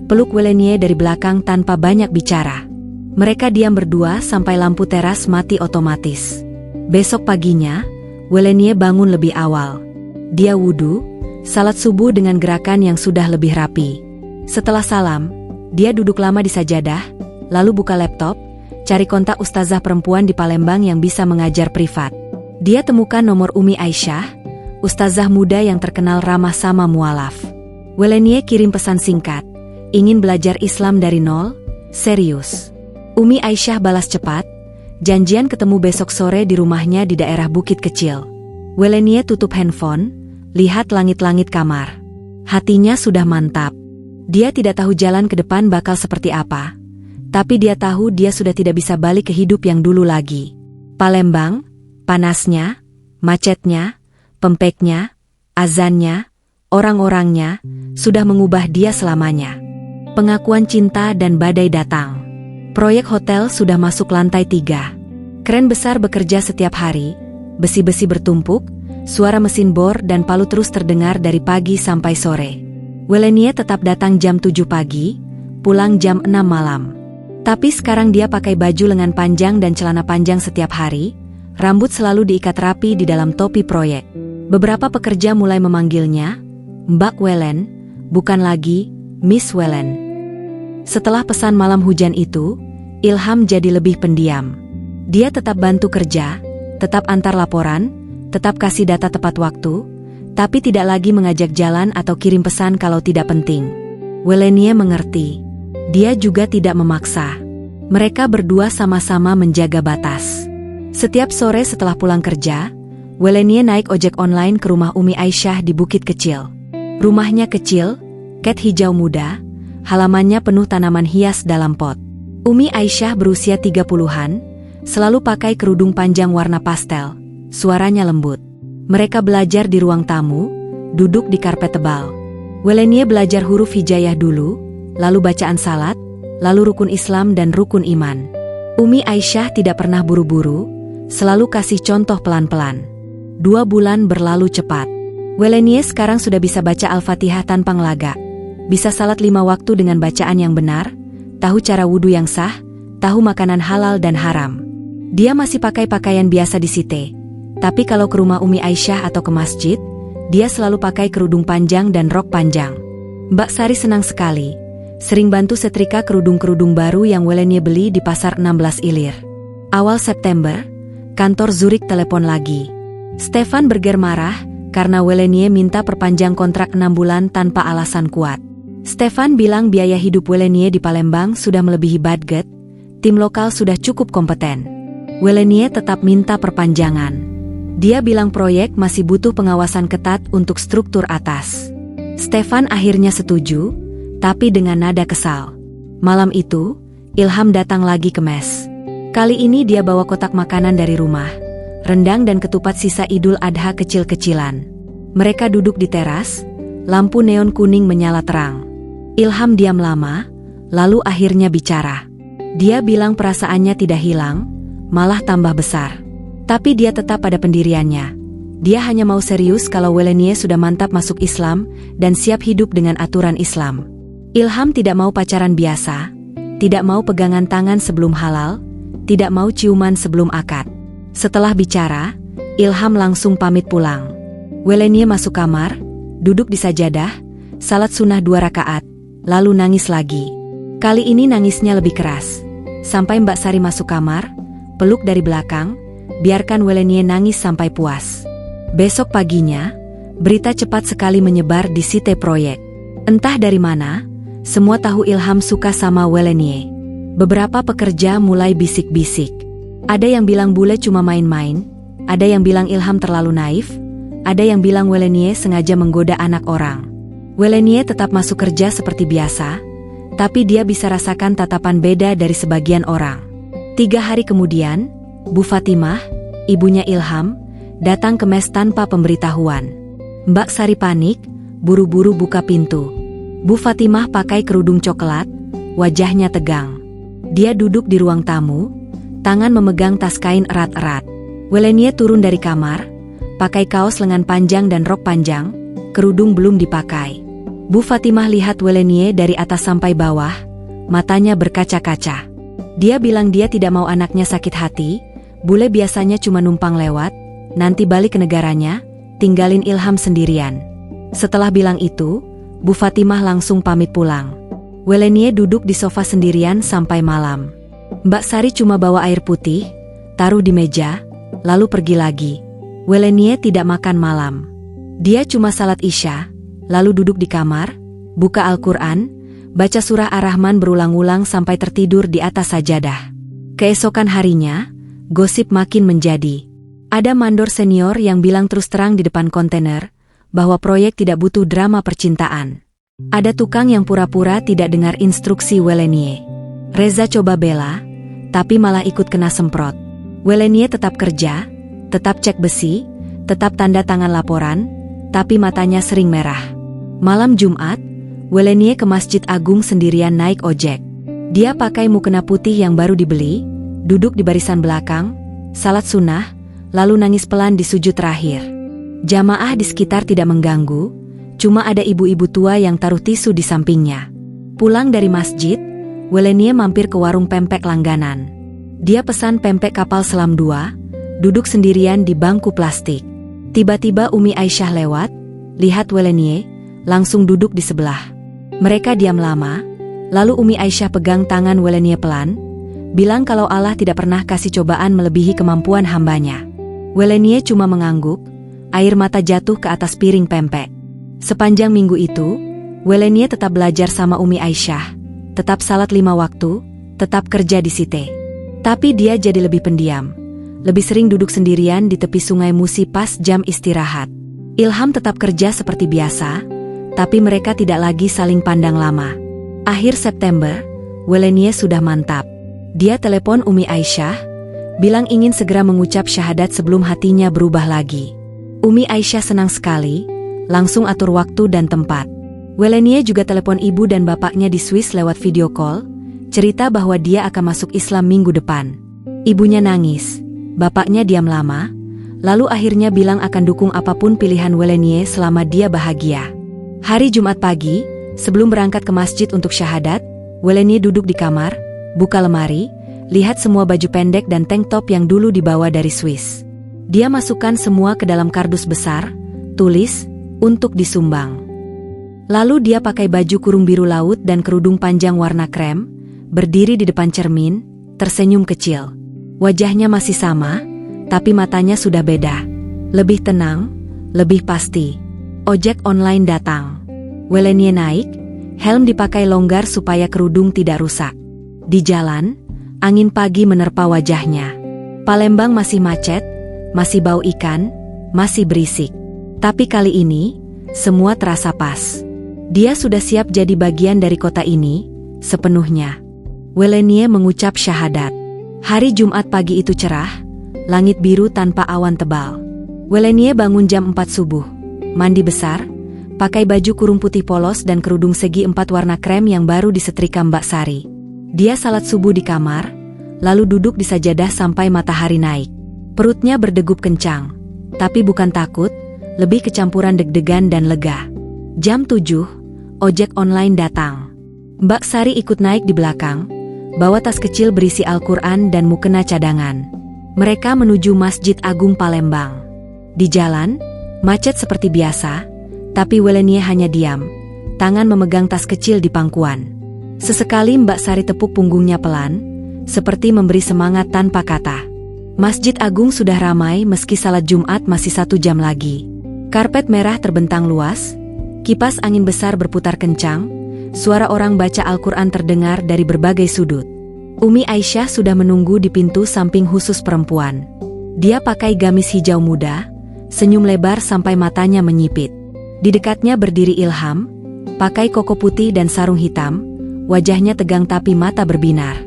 peluk Welenie dari belakang tanpa banyak bicara. Mereka diam berdua sampai lampu teras mati otomatis. Besok paginya, Welenie bangun lebih awal. Dia wudu, salat subuh dengan gerakan yang sudah lebih rapi. Setelah salam, dia duduk lama di sajadah, lalu buka laptop, cari kontak ustazah perempuan di Palembang yang bisa mengajar privat. Dia temukan nomor Umi Aisyah, ustazah muda yang terkenal ramah sama mualaf. Welenie kirim pesan singkat, ingin belajar Islam dari nol, serius. Umi Aisyah balas cepat, janjian ketemu besok sore di rumahnya di daerah Bukit Kecil. Welenie tutup handphone, lihat langit-langit kamar. Hatinya sudah mantap. Dia tidak tahu jalan ke depan bakal seperti apa. Tapi dia tahu dia sudah tidak bisa balik ke hidup yang dulu lagi. Palembang, panasnya, macetnya, pempeknya, azannya, orang-orangnya, sudah mengubah dia selamanya. Pengakuan cinta dan badai datang. Proyek hotel sudah masuk lantai 3. Kren besar bekerja setiap hari, besi-besi bertumpuk, suara mesin bor dan palu terus terdengar dari pagi sampai sore. Welenie tetap datang jam 7 pagi, pulang jam 6 malam. Tapi sekarang dia pakai baju lengan panjang dan celana panjang setiap hari, rambut selalu diikat rapi di dalam topi proyek. Beberapa pekerja mulai memanggilnya, Mbak Welen, bukan lagi Miss Welen. Setelah pesan malam hujan itu, Ilham jadi lebih pendiam. Dia tetap bantu kerja, tetap antar laporan, tetap kasih data tepat waktu, tapi tidak lagi mengajak jalan atau kirim pesan kalau tidak penting. Welenie mengerti. Dia juga tidak memaksa. Mereka berdua sama-sama menjaga batas. Setiap sore setelah pulang kerja, Welenie naik ojek online ke rumah Umi Aisyah di Bukit Kecil. Rumahnya kecil, cat hijau muda, halamannya penuh tanaman hias dalam pot. Umi Aisyah berusia 30-an, selalu pakai kerudung panjang warna pastel, suaranya lembut. Mereka belajar di ruang tamu, duduk di karpet tebal. Welenie belajar huruf hijaiyah dulu, lalu bacaan salat, lalu rukun Islam dan rukun iman. Umi Aisyah tidak pernah buru-buru, selalu kasih contoh pelan-pelan. 2 bulan berlalu cepat. Welenie sekarang sudah bisa baca Al-Fatihah tanpa ngelaga. Bisa salat 5 waktu dengan bacaan yang benar, tahu cara wudhu yang sah, tahu makanan halal dan haram. Dia masih pakai pakaian biasa di Site. Tapi kalau ke rumah Umi Aisyah atau ke masjid, dia selalu pakai kerudung panjang dan rok panjang. Mbak Sari senang sekali. Sering bantu setrika kerudung-kerudung baru yang Welenie beli di pasar 16 Ilir. Awal September, kantor Zurich telepon lagi. Stefan Berger marah karena Welenie minta perpanjang kontrak 6 bulan tanpa alasan kuat. Stefan bilang biaya hidup Welenie di Palembang sudah melebihi budget, tim lokal sudah cukup kompeten. Welenie tetap minta perpanjangan. Dia bilang proyek masih butuh pengawasan ketat untuk struktur atas. Stefan akhirnya setuju, tapi dengan nada kesal. Malam itu, Ilham datang lagi ke mes. Kali ini dia bawa kotak makanan dari rumah, rendang dan ketupat sisa Idul Adha kecil-kecilan. Mereka duduk di teras, lampu neon kuning menyala terang. Ilham diam lama, lalu akhirnya bicara. Dia bilang perasaannya tidak hilang, malah tambah besar. Tapi dia tetap pada pendiriannya. Dia hanya mau serius kalau Welenie sudah mantap masuk Islam dan siap hidup dengan aturan Islam. Ilham tidak mau pacaran biasa, tidak mau pegangan tangan sebelum halal, tidak mau ciuman sebelum akad. Setelah bicara, Ilham langsung pamit pulang. Welenie masuk kamar, duduk di sajadah, salat sunnah 2 rakaat, lalu nangis lagi. Kali ini nangisnya lebih keras. Sampai Mbak Sari masuk kamar, peluk dari belakang, biarkan Welenie nangis sampai puas. Besok paginya, berita cepat sekali menyebar di Site Proyek. Entah dari mana, semua tahu Ilham suka sama Welenie. Beberapa pekerja mulai bisik-bisik. Ada yang bilang bule cuma main-main, ada yang bilang Ilham terlalu naif, ada yang bilang Welenie sengaja menggoda anak orang. Welenie tetap masuk kerja seperti biasa, tapi dia bisa rasakan tatapan beda dari sebagian orang. 3 hari kemudian, Bu Fatimah, ibunya Ilham, datang ke mes tanpa pemberitahuan. Mbak Sari panik, buru-buru buka pintu. Bu Fatimah pakai kerudung coklat, wajahnya tegang. Dia duduk di ruang tamu, tangan memegang tas kain erat-erat. Welenie turun dari kamar, pakai kaos lengan panjang dan rok panjang, kerudung belum dipakai. Bu Fatimah lihat Welenie dari atas sampai bawah, matanya berkaca-kaca. Dia bilang dia tidak mau anaknya sakit hati, bule biasanya cuma numpang lewat, nanti balik ke negaranya, tinggalin Ilham sendirian. Setelah bilang itu, Bu Fatimah langsung pamit pulang. Welenie duduk di sofa sendirian sampai malam. Mbak Sari cuma bawa air putih, taruh di meja, lalu pergi lagi. Welenie tidak makan malam. Dia cuma salat Isya, lalu duduk di kamar, buka Al-Quran, baca surah Ar-Rahman berulang-ulang sampai tertidur di atas sajadah. Keesokan harinya, gosip makin menjadi. Ada mandor senior yang bilang terus terang di depan kontainer, bahwa proyek tidak butuh drama percintaan. Ada tukang yang pura-pura tidak dengar instruksi Welenie. Reza coba bela, tapi malah ikut kena semprot. Welenie tetap kerja, tetap cek besi, tetap tanda tangan laporan, tapi matanya sering merah. Malam Jumat, Welenie ke Masjid Agung sendirian naik ojek. Dia pakai mukena putih yang baru dibeli, duduk di barisan belakang, salat sunnah, lalu nangis pelan di sujud terakhir. Jamaah di sekitar tidak mengganggu, cuma ada ibu-ibu tua yang taruh tisu di sampingnya. Pulang dari masjid, Welenie mampir ke warung pempek langganan. Dia pesan pempek kapal selam 2, duduk sendirian di bangku plastik. Tiba-tiba Umi Aisyah lewat, lihat Welenie, langsung duduk di sebelah. Mereka diam lama, lalu Umi Aisyah pegang tangan Welenie pelan, bilang kalau Allah tidak pernah kasih cobaan melebihi kemampuan hambanya. Welenie cuma mengangguk, air mata jatuh ke atas piring pempek. Sepanjang minggu itu, Welenie tetap belajar sama Umi Aisyah, tetap salat 5 waktu, tetap kerja di Site. Tapi dia jadi lebih pendiam, lebih sering duduk sendirian di tepi sungai Musi pas jam istirahat. Ilham tetap kerja seperti biasa, tapi mereka tidak lagi saling pandang lama. Akhir September, Welenie sudah mantap. Dia telepon Umi Aisyah, bilang ingin segera mengucap syahadat sebelum hatinya berubah lagi. Umi Aisyah senang sekali, langsung atur waktu dan tempat. Welenie juga telepon ibu dan bapaknya di Swiss lewat video call, Cerita bahwa dia akan masuk Islam minggu depan. Ibunya nangis, bapaknya diam lama, lalu akhirnya bilang akan dukung apapun pilihan Welenie selama dia bahagia. Hari Jumat pagi, sebelum berangkat ke masjid untuk syahadat, Welenie duduk di kamar, buka lemari, lihat semua baju pendek dan tank top yang dulu dibawa dari Swiss. Dia masukkan semua ke dalam kardus besar, tulis, untuk disumbang. Lalu dia pakai baju kurung biru laut dan kerudung panjang warna krem, berdiri di depan cermin, tersenyum kecil. Wajahnya masih sama, tapi matanya sudah beda. Lebih tenang, lebih pasti. Ojek online datang. Welenie naik, helm dipakai longgar supaya kerudung tidak rusak. Di jalan, angin pagi menerpa wajahnya. Palembang masih macet, masih bau ikan, masih berisik. Tapi kali ini, semua terasa pas. Dia sudah siap jadi bagian dari kota ini, sepenuhnya. Welenie mengucap syahadat. Hari Jumat pagi itu cerah, langit biru tanpa awan tebal. Welenie bangun jam 4 subuh, mandi besar, pakai baju kurung putih polos dan kerudung segi 4 warna krem yang baru disetrika Mbak Sari. Dia salat subuh di kamar, lalu duduk di sajadah sampai matahari naik. Perutnya berdegup kencang, tapi bukan takut, lebih kecampuran deg-degan dan lega. Jam 7, ojek online datang. Mbak Sari ikut naik di belakang, bawa tas kecil berisi Al-Quran dan mukena cadangan. Mereka menuju Masjid Agung Palembang. Di jalan, macet seperti biasa, tapi Welenie hanya diam, tangan memegang tas kecil di pangkuan. Sesekali Mbak Sari tepuk punggungnya pelan, seperti memberi semangat tanpa kata. Masjid Agung sudah ramai meski salat Jumat masih 1 jam lagi. Karpet merah terbentang luas, kipas angin besar berputar kencang, suara orang baca Al-Quran terdengar dari berbagai sudut. Umi Aisyah sudah menunggu di pintu samping khusus perempuan. Dia pakai gamis hijau muda, senyum lebar sampai matanya menyipit. Di dekatnya berdiri Ilham, pakai koko putih dan sarung hitam, wajahnya tegang tapi mata berbinar.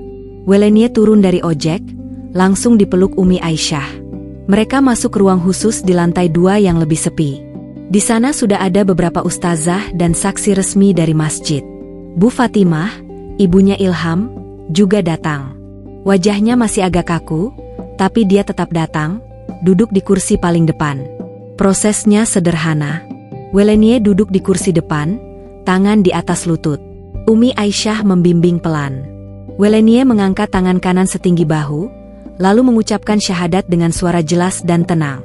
Welenie turun dari ojek, langsung dipeluk Umi Aisyah. Mereka masuk ruang khusus di lantai 2 yang lebih sepi. Di sana sudah ada beberapa ustazah dan saksi resmi dari masjid. Bu Fatimah, ibunya Ilham, juga datang. Wajahnya masih agak kaku, tapi dia tetap datang, duduk di kursi paling depan. Prosesnya sederhana. Welenie duduk di kursi depan, tangan di atas lutut. Umi Aisyah membimbing pelan. Welenie mengangkat tangan kanan setinggi bahu, lalu mengucapkan syahadat dengan suara jelas dan tenang.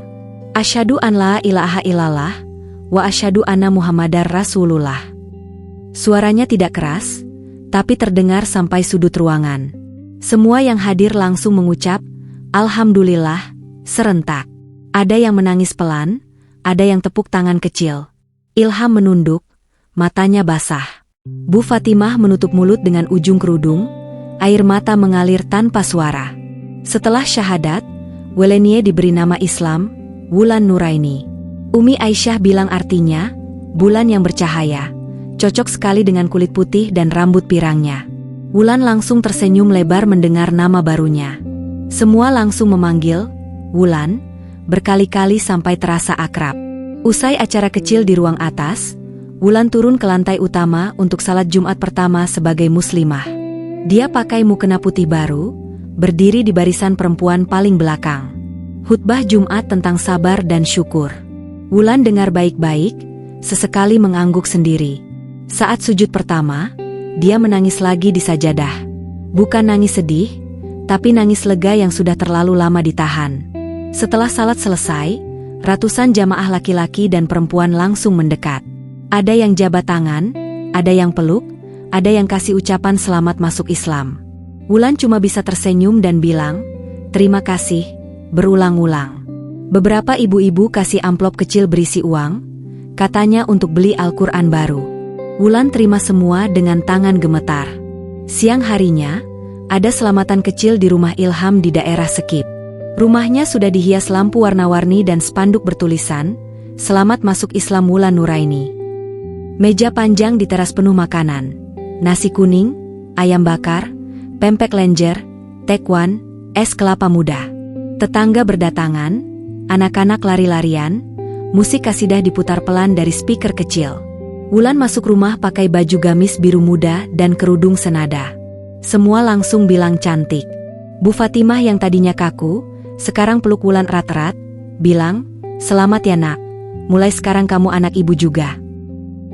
Asyhadu an la ilaha illallah, wa asyhadu anna Muhammadar Rasulullah. Suaranya tidak keras, tapi terdengar sampai sudut ruangan. Semua yang hadir langsung mengucap, Alhamdulillah, serentak. Ada yang menangis pelan, ada yang tepuk tangan kecil. Ilham menunduk, matanya basah. Bu Fatimah menutup mulut dengan ujung kerudung, air mata mengalir tanpa suara. Setelah syahadat, Welenie diberi nama Islam, Wulan Nuraini. Umi Aisyah bilang artinya, bulan yang bercahaya. Cocok sekali dengan kulit putih dan rambut pirangnya. Wulan langsung tersenyum lebar mendengar nama barunya. Semua langsung memanggil, Wulan, berkali-kali sampai terasa akrab. Usai acara kecil di ruang atas, Wulan turun ke lantai utama untuk salat Jumat pertama sebagai muslimah. Dia pakai mukena putih baru, berdiri di barisan perempuan paling belakang. Khutbah Jumat tentang sabar dan syukur. Wulan dengar baik-baik, sesekali mengangguk sendiri. Saat sujud pertama, dia menangis lagi di sajadah. Bukan nangis sedih, tapi nangis lega yang sudah terlalu lama ditahan. Setelah salat selesai, ratusan jamaah laki-laki dan perempuan langsung mendekat. Ada yang jabat tangan, ada yang peluk, ada yang kasih ucapan selamat masuk Islam. Wulan cuma bisa tersenyum dan bilang, terima kasih, berulang-ulang. Beberapa ibu-ibu kasih amplop kecil berisi uang, katanya untuk beli Al-Quran baru. Wulan terima semua dengan tangan gemetar. Siang harinya, ada selamatan kecil di rumah Ilham di daerah Sekip. Rumahnya sudah dihias lampu warna-warni dan spanduk bertulisan, Selamat masuk Islam Wulan Nuraini. Meja panjang di teras penuh makanan, nasi kuning, ayam bakar, pempek lenjer, tekwan, es kelapa muda. Tetangga berdatangan, anak-anak lari-larian, musik kasidah diputar pelan dari speaker kecil. Wulan masuk rumah pakai baju gamis biru muda dan kerudung senada. Semua langsung bilang cantik. Bu Fatimah yang tadinya kaku, sekarang peluk Wulan erat-erat, bilang, "Selamat ya nak, mulai sekarang kamu anak ibu juga."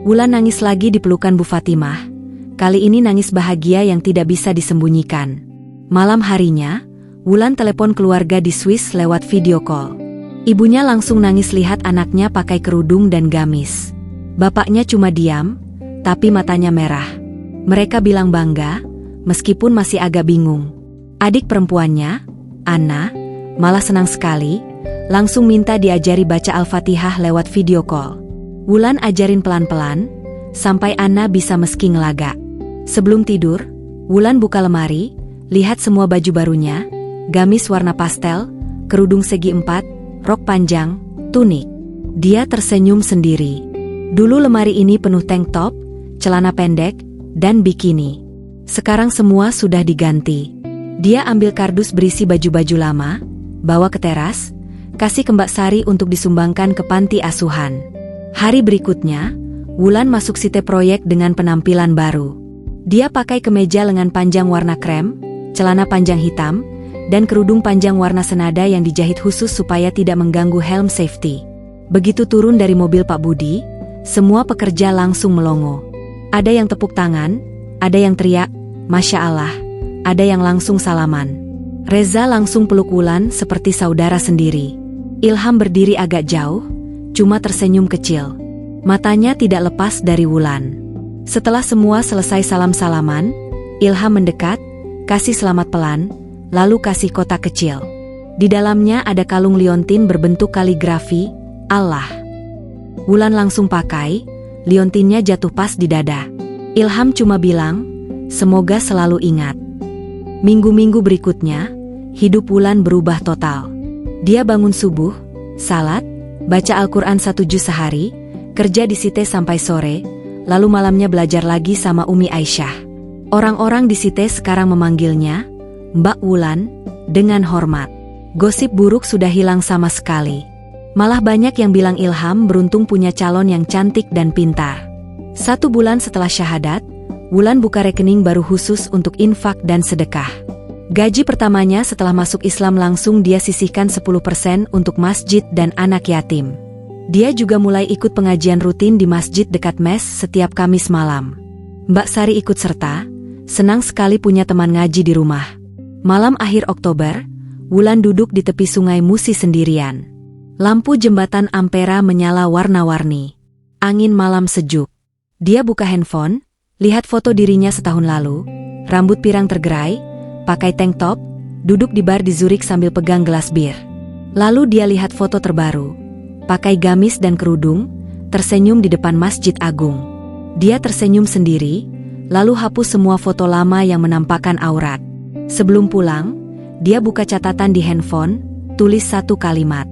Wulan nangis lagi di pelukan Bu Fatimah, kali ini nangis bahagia yang tidak bisa disembunyikan. Malam harinya, Wulan telepon keluarga di Swiss lewat video call. Ibunya langsung nangis lihat anaknya pakai kerudung dan gamis. Bapaknya cuma diam, tapi matanya merah. Mereka bilang bangga, meskipun masih agak bingung. Adik perempuannya, Anna, malah senang sekali, langsung minta diajari baca Al-Fatihah lewat video call. Wulan ajarin pelan-pelan, sampai Anna bisa meski ngelagak. Sebelum tidur, Wulan buka lemari, lihat semua baju barunya, gamis warna pastel, kerudung segi 4, rok panjang, tunik. Dia tersenyum sendiri. Dulu lemari ini penuh tank top, celana pendek, dan bikini. Sekarang semua sudah diganti. Dia ambil kardus berisi baju-baju lama, bawa ke teras, kasih ke Mbak Sari untuk disumbangkan ke panti asuhan. Hari berikutnya, Wulan masuk site proyek dengan penampilan baru. Dia pakai kemeja lengan panjang warna krem, celana panjang hitam, dan kerudung panjang warna senada yang dijahit khusus supaya tidak mengganggu helm safety. Begitu turun dari mobil Pak Budi, semua pekerja langsung melongo. Ada yang tepuk tangan, ada yang teriak, "Masya Allah," ada yang langsung salaman. Reza langsung peluk Wulan seperti saudara sendiri. Ilham berdiri agak jauh, cuma tersenyum kecil. Matanya tidak lepas dari Wulan. Setelah semua selesai salam-salaman, Ilham mendekat, kasih selamat pelan, lalu kasih kotak kecil. Di dalamnya ada kalung liontin berbentuk kaligrafi, Allah. Wulan langsung pakai, liontinnya jatuh pas di dada. Ilham cuma bilang, "Semoga selalu ingat." Minggu-minggu berikutnya, hidup Wulan berubah total. Dia bangun subuh, salat, baca Al-Quran 1 juz sehari, kerja di site sampai sore, lalu malamnya belajar lagi sama Umi Aisyah. Orang-orang di site sekarang memanggilnya Mbak Wulan, dengan hormat. Gosip buruk sudah hilang sama sekali. Malah banyak yang bilang Ilham beruntung punya calon yang cantik dan pintar. 1 bulan setelah syahadat, Wulan buka rekening baru khusus untuk infak dan sedekah. Gaji pertamanya setelah masuk Islam langsung dia sisihkan 10% untuk masjid dan anak yatim. Dia juga mulai ikut pengajian rutin di masjid dekat mes setiap Kamis malam. Mbak Sari ikut serta, senang sekali punya teman ngaji di rumah. Malam akhir Oktober, Wulan duduk di tepi sungai Musi sendirian. Lampu jembatan Ampera menyala warna-warni. Angin malam sejuk. Dia buka handphone, lihat foto dirinya setahun lalu, rambut pirang tergerai, pakai tank top, duduk di bar di Zurich sambil pegang gelas bir. Lalu dia lihat foto terbaru, pakai gamis dan kerudung, tersenyum di depan Masjid Agung. Dia tersenyum sendiri, lalu hapus semua foto lama yang menampakkan aurat. Sebelum pulang, dia buka catatan di handphone, tulis 1 kalimat.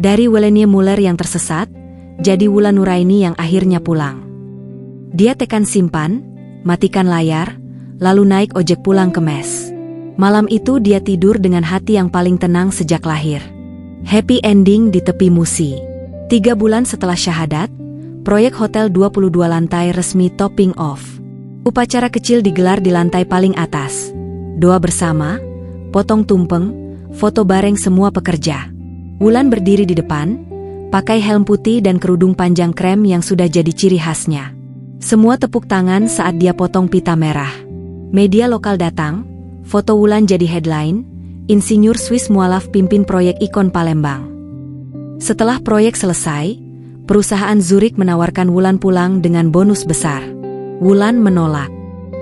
Dari Welenie Muller yang tersesat, jadi Wulan Nuraini yang akhirnya pulang. Dia tekan simpan, matikan layar, lalu naik ojek pulang ke mes. Malam itu dia tidur dengan hati yang paling tenang sejak lahir. Happy ending di tepi Musi. 3 bulan setelah syahadat, proyek hotel 22 lantai resmi topping off. Upacara kecil digelar di lantai paling atas. Doa bersama, potong tumpeng, foto bareng semua pekerja. Wulan berdiri di depan, pakai helm putih dan kerudung panjang krem yang sudah jadi ciri khasnya. Semua tepuk tangan saat dia potong pita merah. Media lokal datang, foto Wulan jadi headline, Insinyur Swiss mualaf pimpin proyek ikon Palembang. Setelah proyek selesai, perusahaan Zurich menawarkan Wulan pulang dengan bonus besar. Wulan menolak.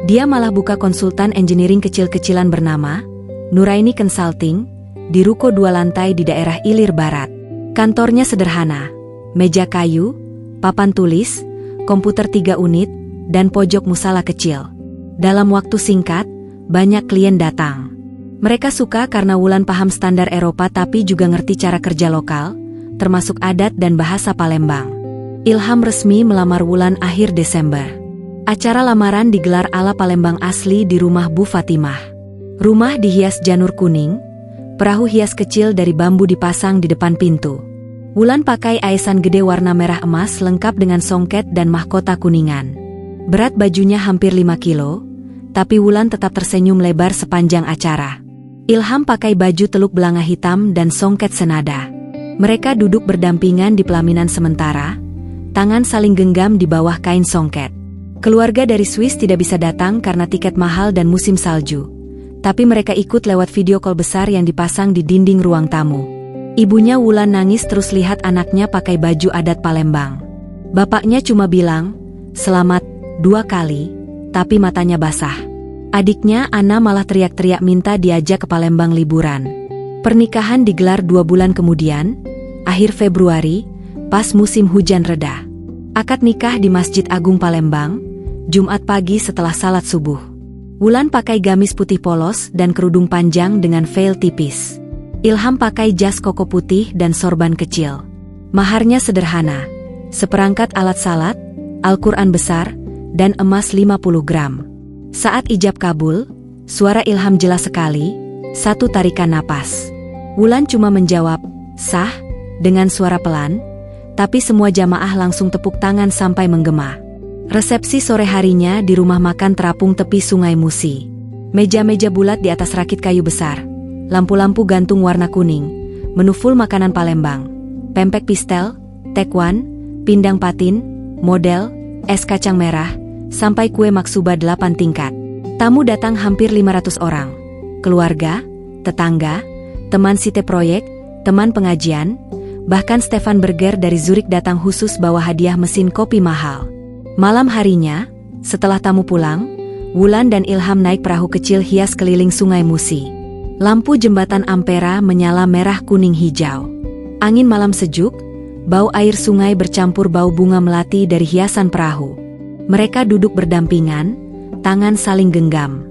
Dia malah buka konsultan engineering kecil-kecilan bernama Nuraini Consulting di ruko 2 lantai di daerah Ilir Barat. Kantornya sederhana, meja kayu, papan tulis, komputer 3 unit, dan pojok musala kecil. Dalam waktu singkat, banyak klien datang. Mereka suka karena Wulan paham standar Eropa tapi juga ngerti cara kerja lokal, termasuk adat dan bahasa Palembang. Ilham resmi melamar Wulan akhir Desember. Acara lamaran digelar ala Palembang asli di rumah Bu Fatimah. Rumah dihias janur kuning, perahu hias kecil dari bambu dipasang di depan pintu. Wulan pakai aesan gede warna merah emas lengkap dengan songket dan mahkota kuningan. Berat bajunya hampir 5 kilo, Tapi Wulan tetap tersenyum lebar sepanjang acara. Ilham pakai baju teluk belanga hitam dan songket senada. Mereka duduk berdampingan di pelaminan sementara, tangan saling genggam di bawah kain songket. Keluarga dari Swiss tidak bisa datang karena tiket mahal dan musim salju. Tapi mereka ikut lewat video call besar yang dipasang di dinding ruang tamu. Ibunya Wulan nangis terus lihat anaknya pakai baju adat Palembang. Bapaknya cuma bilang, "Selamat," 2 kali, tapi matanya basah. Adiknya Ana malah teriak-teriak minta diajak ke Palembang liburan. Pernikahan digelar 2 bulan kemudian, akhir Februari, pas musim hujan reda. Akad nikah di Masjid Agung Palembang, Jumat pagi setelah salat subuh. Wulan pakai gamis putih polos dan kerudung panjang dengan veil tipis. Ilham pakai jas koko putih dan sorban kecil. Maharnya sederhana, seperangkat alat salat, Al-Quran besar, dan emas 50 gram. Saat ijab kabul, suara Ilham jelas sekali, 1 tarikan napas. Wulan cuma menjawab, "Sah," dengan suara pelan, tapi semua jamaah langsung tepuk tangan sampai menggema. Resepsi sore harinya di rumah makan terapung tepi Sungai Musi. Meja-meja bulat di atas rakit kayu besar, lampu-lampu gantung warna kuning, menu full makanan Palembang, pempek pistel, tekwan, pindang patin, model, es kacang merah, sampai kue maksuba 8 tingkat. Tamu datang hampir 500 orang. Keluarga, tetangga, teman site proyek, teman pengajian, bahkan Stefan Berger dari Zurich datang khusus bawa hadiah mesin kopi mahal. Malam harinya, setelah tamu pulang, Wulan dan Ilham naik perahu kecil hias keliling Sungai Musi. Lampu jembatan Ampera menyala merah kuning hijau. Angin malam sejuk, bau air sungai bercampur bau bunga melati dari hiasan perahu. Mereka duduk berdampingan, tangan saling genggam.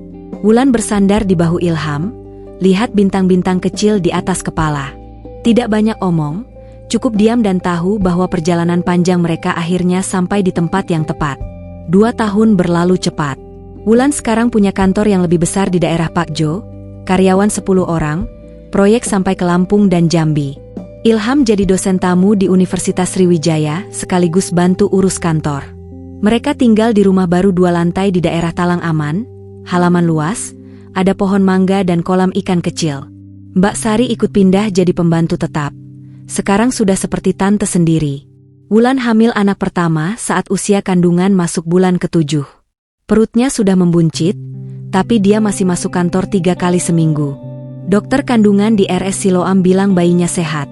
Wulan bersandar di bahu Ilham, lihat bintang-bintang kecil di atas kepala. Tidak banyak omong, cukup diam dan tahu bahwa perjalanan panjang mereka akhirnya sampai di tempat yang tepat. 2 tahun berlalu cepat. Wulan sekarang punya kantor yang lebih besar di daerah Pakjo, karyawan 10 orang, proyek sampai ke Lampung dan Jambi. Ilham jadi dosen tamu di Universitas Sriwijaya sekaligus bantu urus kantor. Mereka tinggal di rumah baru 2 lantai di daerah Talang Aman, halaman luas, ada pohon mangga dan kolam ikan kecil. Mbak Sari ikut pindah jadi pembantu tetap. Sekarang sudah seperti tante sendiri. Wulan hamil anak pertama saat usia kandungan masuk bulan ke-7. Perutnya sudah membuncit, tapi dia masih masuk kantor 3 kali seminggu. Dokter kandungan di RS Siloam bilang bayinya sehat,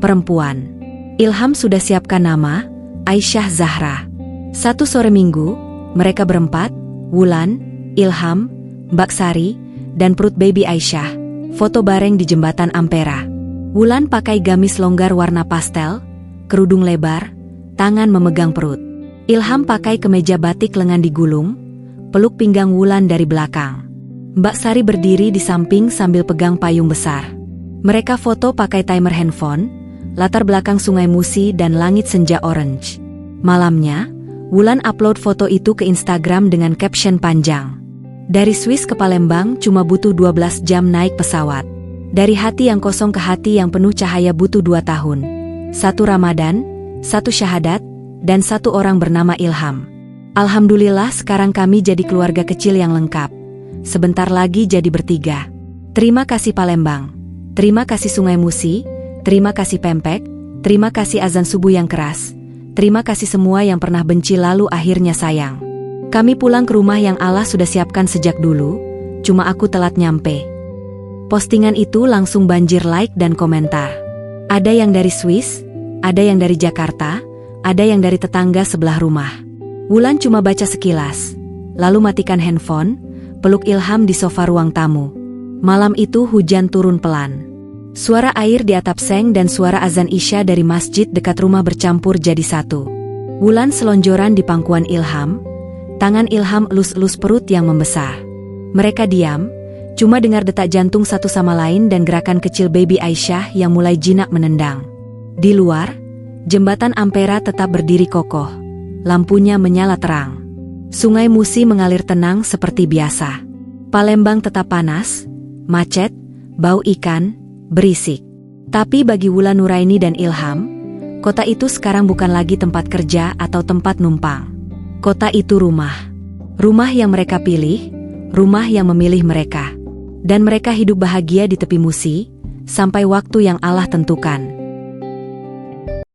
perempuan. Ilham sudah siapkan nama, Aisyah Zahra. 1 sore minggu, mereka berempat, Wulan, Ilham, Mbak Sari, dan perut baby Aisyah, foto bareng di jembatan Ampera. Wulan pakai gamis longgar warna pastel, kerudung lebar, tangan memegang perut. Ilham pakai kemeja batik lengan digulung, peluk pinggang Wulan dari belakang. Mbak Sari berdiri di samping sambil pegang payung besar. Mereka foto pakai timer handphone, latar belakang Sungai Musi dan langit senja orange. Malamnya, Wulan upload foto itu ke Instagram dengan caption panjang. Dari Swiss ke Palembang cuma butuh 12 jam naik pesawat. Dari hati yang kosong ke hati yang penuh cahaya butuh 2 tahun. 1 Ramadan, 1 syahadat, dan 1 orang bernama Ilham. Alhamdulillah sekarang kami jadi keluarga kecil yang lengkap. Sebentar lagi jadi bertiga. Terima kasih Palembang. Terima kasih Sungai Musi. Terima kasih pempek. Terima kasih azan subuh yang keras. Terima kasih semua yang pernah benci lalu akhirnya sayang. Kami pulang ke rumah yang Allah sudah siapkan sejak dulu, cuma aku telat nyampe. Postingan itu langsung banjir like dan komentar. Ada yang dari Swiss, ada yang dari Jakarta, ada yang dari tetangga sebelah rumah. Wulan cuma baca sekilas, lalu matikan handphone, peluk Ilham di sofa ruang tamu. Malam itu hujan turun pelan. Suara air di atap seng dan suara azan Isya dari masjid dekat rumah bercampur jadi satu. Wulan selonjoran di pangkuan Ilham, tangan Ilham elus-elus perut yang membesar. Mereka diam, cuma dengar detak jantung satu sama lain dan gerakan kecil baby Aisyah yang mulai jinak menendang. Di luar, jembatan Ampera tetap berdiri kokoh, lampunya menyala terang. Sungai Musi mengalir tenang seperti biasa. Palembang tetap panas, macet, bau ikan, berisik. Tapi bagi Wulan Nuraini dan Ilham, kota itu sekarang bukan lagi tempat kerja atau tempat numpang. Kota itu rumah. Rumah yang mereka pilih, rumah yang memilih mereka. Dan mereka hidup bahagia di tepi Musi, sampai waktu yang Allah tentukan.